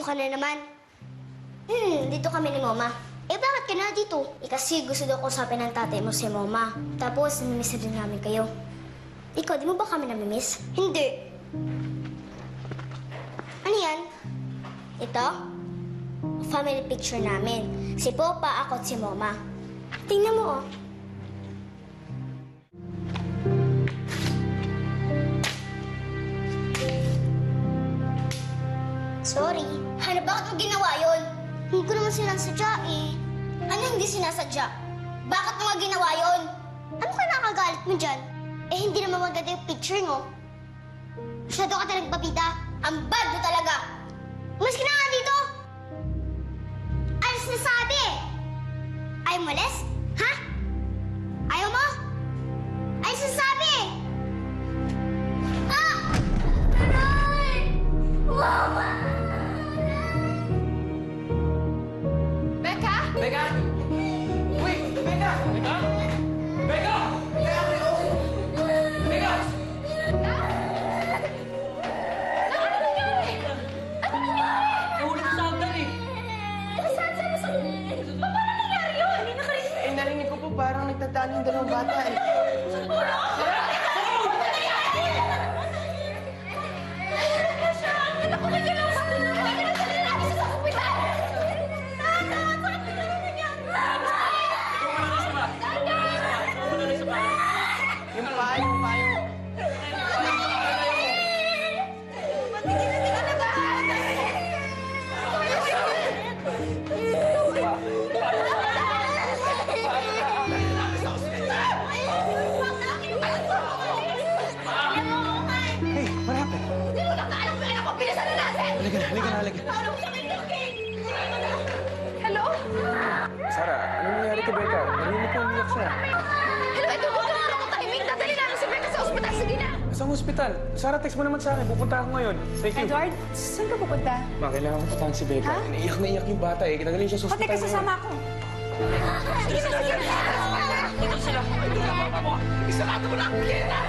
ka na naman. Dito kami ni Mama. Eh, bakit ka na dito? Eh, kasi gusto daw kusapin ng tatay mo si Mama. Tapos, namimiss din namin kayo. Ikaw, di mo ba kami namimiss? Hindi. Ano yan? Ito? Family picture namin. Si Popa, ako at si Mama. Tingnan mo, oh. Sorry. Ano, bakit mo ginawa yun? Hindi ko naman sinasadya eh. Ano hindi sinasadya? Bakit mo nga ginawa yun? Ano ka nakagalit mo dyan? Eh, hindi naman maganda yung picture mo. Masyado ka talagang papita. Ang bad mo talaga. Mas ka na nga dito! Alis na sabi eh! Ayaw mo alis? Ha? Ayaw mo? Alis na sabi eh! Ah! Aray! Mama! Becca? Becca! Uy! Becca! Becca! Becca! Becca! Ano nangyari? Ano nangyari? Nahulog sa hagdan eh. Saan sa... Paano nangyari yun? Hindi nakarinig. Eh, narinig ko po parang nagtatalo yung dalawang bata eh. Ako na ginawa sa tulong. Pinadali namin sa hospital. Yung payo. Hey, what happened? Halika na. Hello? Sarah, anong nangyari kay Becca? Narinig ko umiyak siya. Hello, ito po ka ako timing. Dadali namin si Becca sa ospital. Sige na. Sa hospital. Sarah, text mo naman sa akin. Pupunta ako ngayon. Thank you. Edward, saan ka pupunta? Ma, kailangan ko puntahan si Becca. Ha? Naiyak na iyak yung bata eh. Kinagaling siya sa Pati hospital ka sasama ako. Sige na, sige na. Isarado mo na ang kita!